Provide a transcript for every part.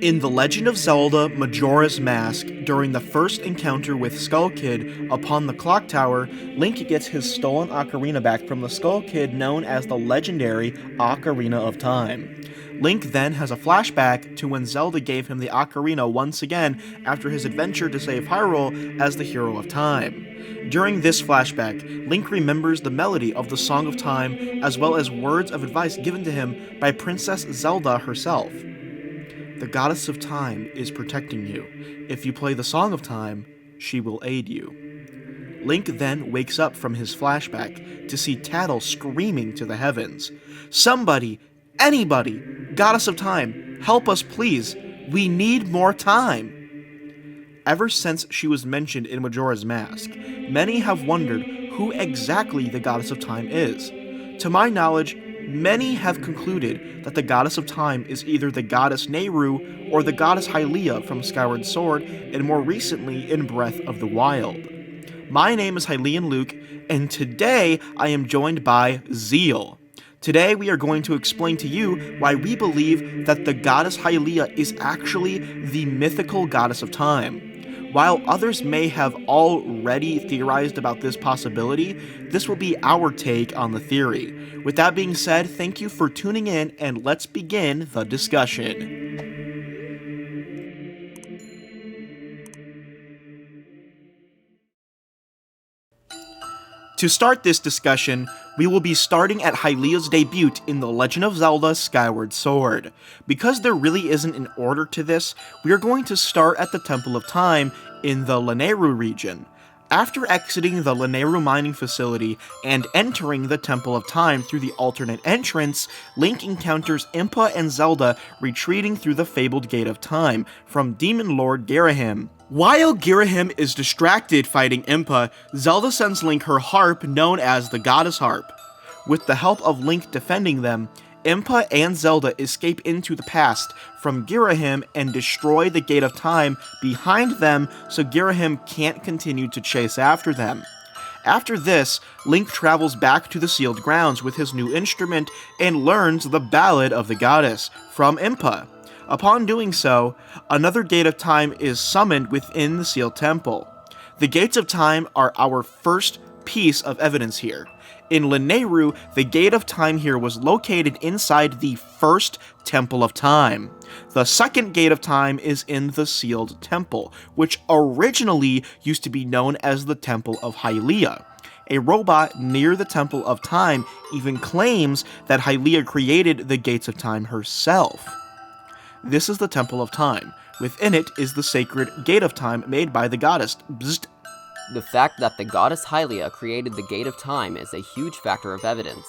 In The Legend of Zelda Majora's Mask, during the first encounter with Skull Kid upon the clock tower, Link gets his stolen ocarina back from the Skull Kid known as the legendary Ocarina of Time. Link then has a flashback to when Zelda gave him the ocarina once again after his adventure to save Hyrule as the Hero of Time. During this flashback, Link remembers the melody of the Song of Time as well as words of advice given to him by Princess Zelda herself. The Goddess of Time is protecting you. If you play the Song of Time, she will aid you. Link then wakes up from his flashback to see Tattle screaming to the heavens. Somebody, anybody, Goddess of Time, help us please. We need more time. Ever since she was mentioned in Majora's Mask, many have wondered who exactly the Goddess of Time is. To my knowledge, many have concluded that the Goddess of Time is either the Goddess Nehru or the Goddess Hylia from Skyward Sword, and more recently in Breath of the Wild. My name is HylianLuke, and today I am joined by Zeal. Today we are going to explain to you why we believe that the Goddess Hylia is actually the mythical Goddess of Time. While others may have already theorized about this possibility, this will be our take on the theory. With that being said, thank you for tuning in, and let's begin the discussion. To start this discussion, we will be starting at Hylia's debut in The Legend of Zelda Skyward Sword. Because there really isn't an order to this, we are going to start at the Temple of Time in the Lanayru region. After exiting the Lanayru mining facility and entering the Temple of Time through the alternate entrance, Link encounters Impa and Zelda retreating through the fabled Gate of Time from Demon Lord Girahim. While Girahim is distracted fighting Impa, Zelda sends Link her harp known as the Goddess Harp. With the help of Link defending them, Impa and Zelda escape into the past from Girahim and destroy the Gate of Time behind them so Girahim can't continue to chase after them. After this, Link travels back to the sealed grounds with his new instrument and learns the Ballad of the Goddess from Impa. Upon doing so, another Gate of Time is summoned within the sealed temple. The Gates of Time are our first piece of evidence here. In Lanayru, the Gate of Time here was located inside the first Temple of Time. The second Gate of Time is in the Sealed Temple, which originally used to be known as the Temple of Hylia. A robot near the Temple of Time even claims that Hylia created the Gates of Time herself. This is the Temple of Time. Within it is the sacred Gate of Time made by the goddess. Bzzt. The fact that the goddess Hylia created the Gate of Time is a huge factor of evidence.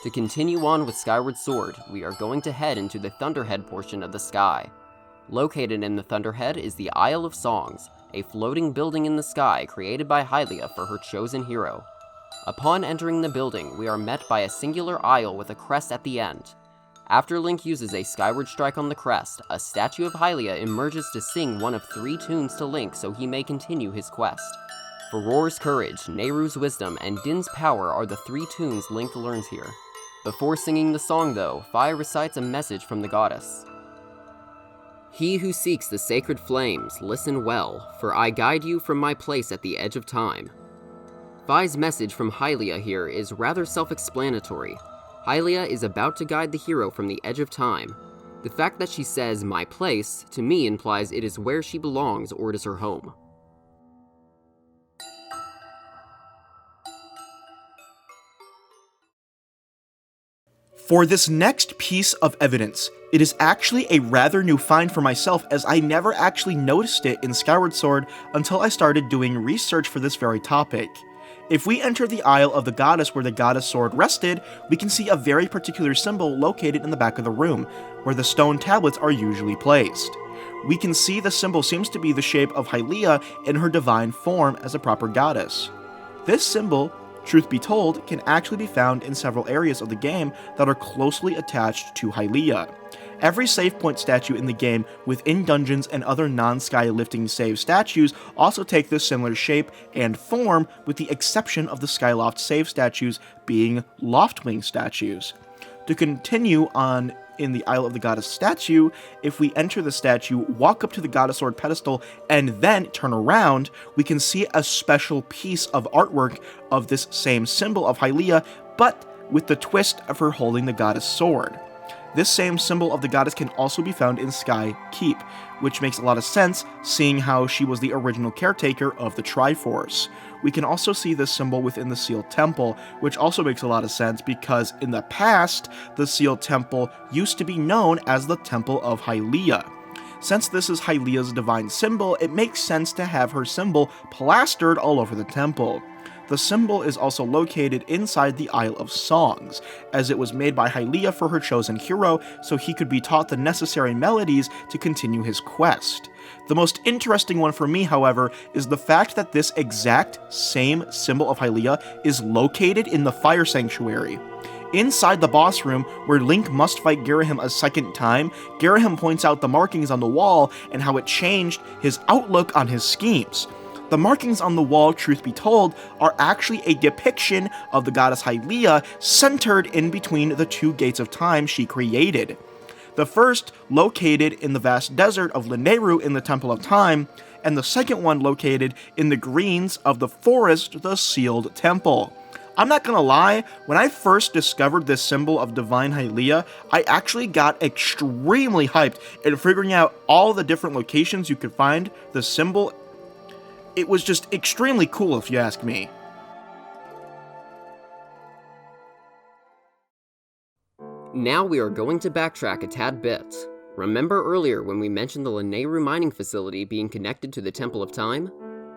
To continue on with Skyward Sword, we are going to head into the Thunderhead portion of the sky. Located in the Thunderhead is the Isle of Songs, a floating building in the sky created by Hylia for her chosen hero. Upon entering the building, we are met by a singular isle with a crest at the end. After Link uses a Skyward Strike on the crest, a statue of Hylia emerges to sing one of 3 tunes to Link so he may continue his quest. Farore's Courage, Nehru's Wisdom, and Din's Power are the 3 tunes Link learns here. Before singing the song though, Fi recites a message from the goddess. He who seeks the sacred flames, listen well, for I guide you from my place at the edge of time. Fi's message from Hylia here is rather self-explanatory. Hylia is about to guide the hero from the edge of time. The fact that she says, my place, to me implies it is where she belongs or it is her home. For this next piece of evidence, it is actually a rather new find for myself as I never actually noticed it in Skyward Sword until I started doing research for this very topic. If we enter the Isle of the Goddess where the Goddess Sword rested, we can see a very particular symbol located in the back of the room, where the stone tablets are usually placed. We can see the symbol seems to be the shape of Hylia in her divine form as a proper goddess. This symbol, truth be told, can actually be found in several areas of the game that are closely attached to Hylia. Every save point statue in the game within dungeons and other non-sky lifting save statues also take this similar shape and form, with the exception of the Skyloft save statues being Loftwing statues. To continue on in the Isle of the Goddess statue, if we enter the statue, walk up to the Goddess Sword pedestal, and then turn around, we can see a special piece of artwork of this same symbol of Hylia, but with the twist of her holding the Goddess Sword. This same symbol of the goddess can also be found in Sky Keep, which makes a lot of sense seeing how she was the original caretaker of the Triforce. We can also see this symbol within the Zeal Temple, which also makes a lot of sense because in the past, the Zeal Temple used to be known as the Temple of Hylia. Since this is Hylia's divine symbol, it makes sense to have her symbol plastered all over the temple. The symbol is also located inside the Isle of Songs, as it was made by Hylia for her chosen hero so he could be taught the necessary melodies to continue his quest. The most interesting one for me, however, is the fact that this exact same symbol of Hylia is located in the Fire Sanctuary. Inside the boss room, where Link must fight Girahim a second time, Girahim points out the markings on the wall and how it changed his outlook on his schemes. The markings on the wall, truth be told, are actually a depiction of the goddess Hylia centered in between the two gates of time she created. The first located in the vast desert of Lanayru in the Temple of Time, and the second one located in the greens of the forest, the Sealed Temple. I'm not gonna lie, when I first discovered this symbol of Divine Hylia, I actually got extremely hyped in figuring out all the different locations you could find the symbol. It was just extremely cool, if you ask me. Now we are going to backtrack a tad bit. Remember earlier when we mentioned the Lanayru mining facility being connected to the Temple of Time?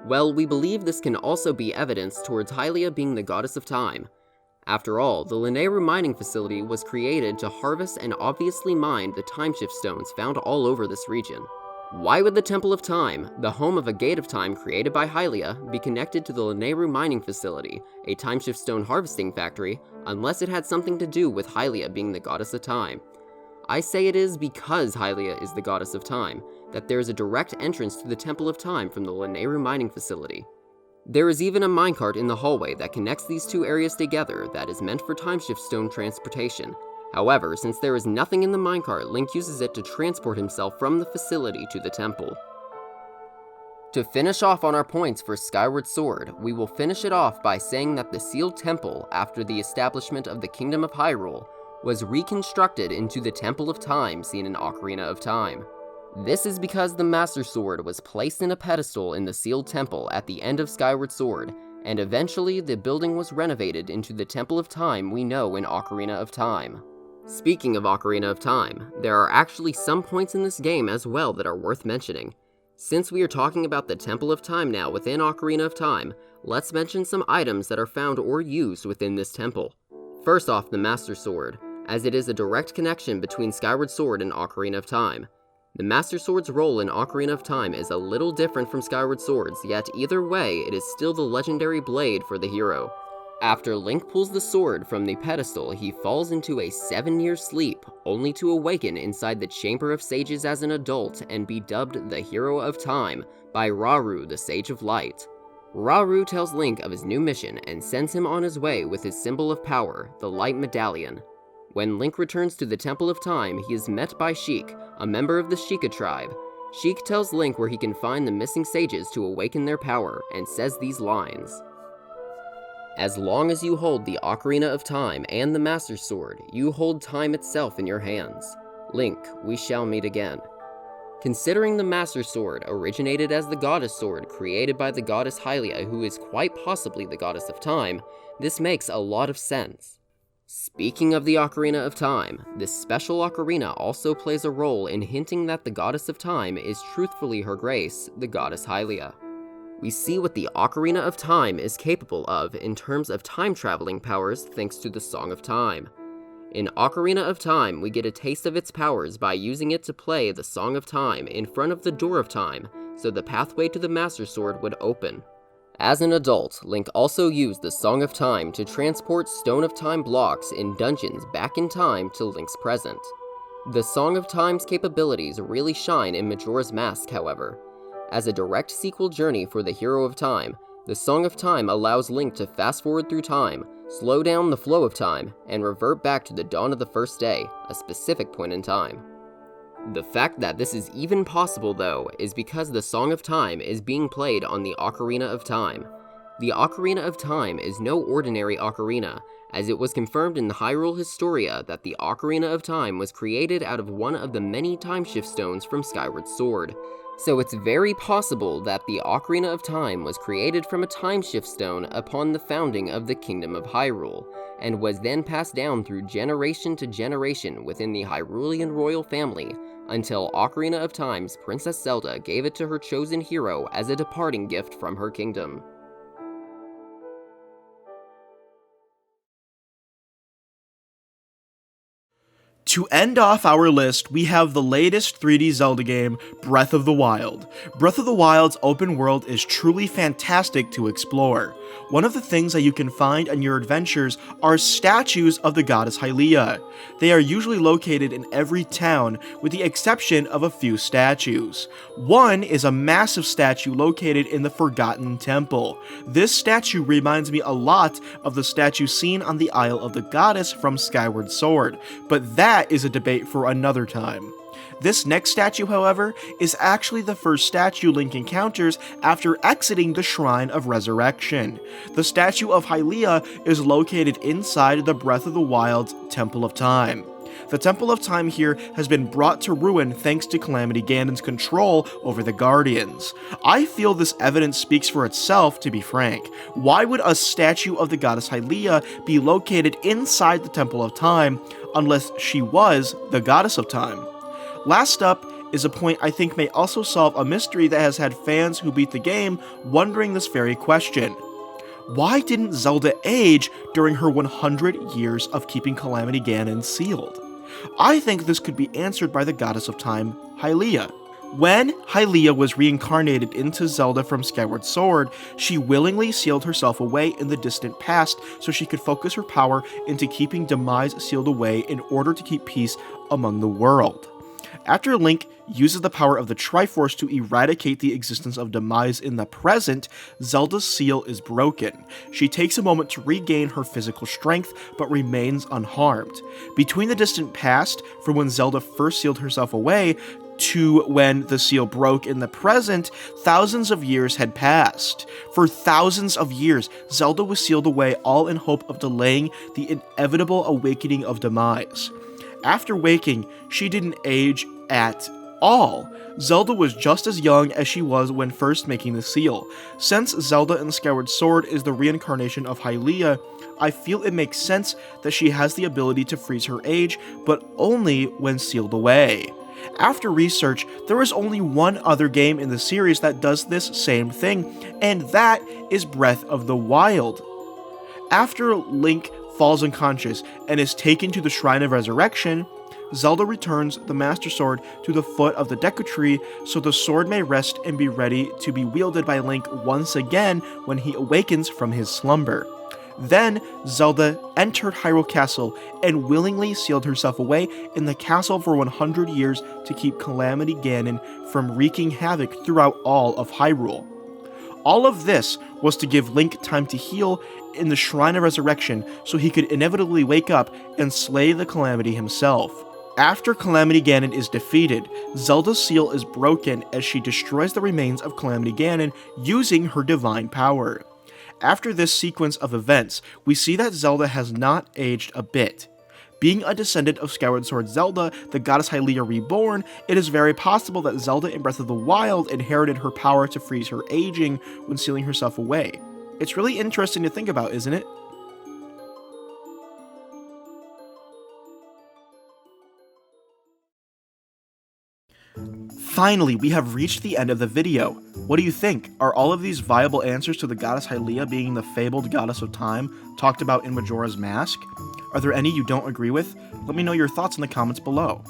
Well, we believe this can also be evidence towards Hylia being the goddess of time. After all, the Lanayru mining facility was created to harvest and obviously mine the timeshift stones found all over this region. Why would the Temple of Time, the home of a Gate of Time created by Hylia, be connected to the Lanayru mining facility, a timeshift stone harvesting factory, unless it had something to do with Hylia being the goddess of time? I say it is because Hylia is the goddess of time, that there is a direct entrance to the Temple of Time from the Lanayru mining facility. There is even a minecart in the hallway that connects these two areas together that is meant for timeshift stone transportation. However, since there is nothing in the minecart, Link uses it to transport himself from the facility to the temple. To finish off on our points for Skyward Sword, we will finish it off by saying that the Sealed Temple, after the establishment of the Kingdom of Hyrule, was reconstructed into the Temple of Time seen in Ocarina of Time. This is because the Master Sword was placed in a pedestal in the Sealed Temple at the end of Skyward Sword, and eventually the building was renovated into the Temple of Time we know in Ocarina of Time. Speaking of Ocarina of Time, there are actually some points in this game as well that are worth mentioning. Since we are talking about the Temple of Time now within Ocarina of Time, let's mention some items that are found or used within this temple. First off, the Master Sword, as it is a direct connection between Skyward Sword and Ocarina of Time. The Master Sword's role in Ocarina of Time is a little different from Skyward Sword's, yet either way, it is still the legendary blade for the hero. After Link pulls the sword from the pedestal, he falls into a 7-year sleep, only to awaken inside the Chamber of Sages as an adult and be dubbed the Hero of Time by Rauru, the Sage of Light. Rauru tells Link of his new mission and sends him on his way with his symbol of power, the Light Medallion. When Link returns to the Temple of Time, he is met by Sheik, a member of the Sheikah tribe. Sheik tells Link where he can find the missing sages to awaken their power, and says these lines. As long as you hold the Ocarina of Time and the Master Sword, you hold time itself in your hands. Link, we shall meet again. Considering the Master Sword originated as the Goddess Sword created by the goddess Hylia, who is quite possibly the goddess of time, this makes a lot of sense. Speaking of the Ocarina of Time, this special ocarina also plays a role in hinting that the goddess of time is truthfully her grace, the goddess Hylia. We see what the Ocarina of Time is capable of in terms of time-traveling powers thanks to the Song of Time. In Ocarina of Time, we get a taste of its powers by using it to play the Song of Time in front of the Door of Time, so the pathway to the Master Sword would open. As an adult, Link also used the Song of Time to transport Stone of Time blocks in dungeons back in time to Link's present. The Song of Time's capabilities really shine in Majora's Mask, however. As a direct sequel journey for the Hero of Time, The Song of Time allows Link to fast forward through time, slow down the flow of time, and revert back to the dawn of the first day, a specific point in time. The fact that this is even possible, though, is because the Song of Time is being played on the Ocarina of Time. The Ocarina of Time is no ordinary ocarina, as it was confirmed in the Hyrule Historia that the Ocarina of Time was created out of one of the many timeshift stones from Skyward Sword. So it's very possible that the Ocarina of Time was created from a timeshift stone upon the founding of the Kingdom of Hyrule, and was then passed down through generation to generation within the Hyrulean royal family, until Ocarina of Time's Princess Zelda gave it to her chosen hero as a departing gift from her kingdom. To end off our list, we have the latest 3D Zelda game, Breath of the Wild. Breath of the Wild's open world is truly fantastic to explore. One of the things that you can find on your adventures are statues of the goddess Hylia. They are usually located in every town, with the exception of a few statues. One is a massive statue located in the Forgotten Temple. This statue reminds me a lot of the statue seen on the Isle of the Goddess from Skyward Sword, but that is a debate for another time. This next statue, however, is actually the first statue Link encounters after exiting the Shrine of Resurrection. The statue of Hylia is located inside the Breath of the Wild's Temple of Time. The Temple of Time here has been brought to ruin thanks to Calamity Ganon's control over the Guardians. I feel this evidence speaks for itself, to be frank. Why would a statue of the goddess Hylia be located inside the Temple of Time unless she was the goddess of time? Last up is a point I think may also solve a mystery that has had fans who beat the game wondering this very question. Why didn't Zelda age during her 100 years of keeping Calamity Ganon sealed? I think this could be answered by the goddess of time, Hylia. When Hylia was reincarnated into Zelda from Skyward Sword, she willingly sealed herself away in the distant past so she could focus her power into keeping Demise sealed away in order to keep peace among the world. After Link uses the power of the Triforce to eradicate the existence of Demise in the present, Zelda's seal is broken. She takes a moment to regain her physical strength, but remains unharmed. Between the distant past, from when Zelda first sealed herself away, to when the seal broke in the present, thousands of years had passed. For thousands of years, Zelda was sealed away, all in hope of delaying the inevitable awakening of Demise. After waking, she didn't age at all. Zelda was just as young as she was when first making the seal. Since Zelda in Skyward Sword is the reincarnation of Hylia, I feel it makes sense that she has the ability to freeze her age, but only when sealed away. After research, there is only one other game in the series that does this same thing, and that is Breath of the Wild. After Link falls unconscious and is taken to the Shrine of Resurrection, Zelda returns the Master Sword to the foot of the Deku Tree so the sword may rest and be ready to be wielded by Link once again when he awakens from his slumber. Then, Zelda entered Hyrule Castle and willingly sealed herself away in the castle for 100 years to keep Calamity Ganon from wreaking havoc throughout all of Hyrule. All of this was to give Link time to heal in the Shrine of Resurrection so he could inevitably wake up and slay the Calamity himself. After Calamity Ganon is defeated, Zelda's seal is broken as she destroys the remains of Calamity Ganon using her divine power. After this sequence of events, we see that Zelda has not aged a bit. Being a descendant of Skyward Sword Zelda, the goddess Hylia reborn, it is very possible that Zelda in Breath of the Wild inherited her power to freeze her aging when sealing herself away. It's really interesting to think about, isn't it? Finally, we have reached the end of the video. What do you think? Are all of these viable answers to the goddess Hylia being the fabled goddess of time talked about in Majora's Mask? Are there any you don't agree with? Let me know your thoughts in the comments below.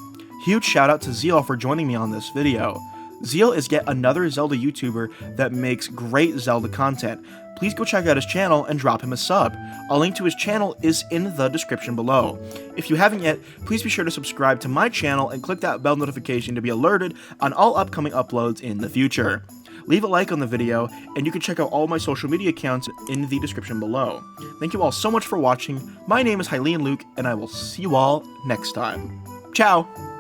Huge shout out to Zeal for joining me on this video. Zeal is yet another Zelda YouTuber that makes great Zelda content. Please go check out his channel and drop him a sub. A link to his channel is in the description below. If you haven't yet, please be sure to subscribe to my channel and click that bell notification to be alerted on all upcoming uploads in the future. leave a like on the video, and you can check out all my social media accounts in the description below. Thank you all so much for watching. My name is HylianLuke, and I will see you all next time. Ciao!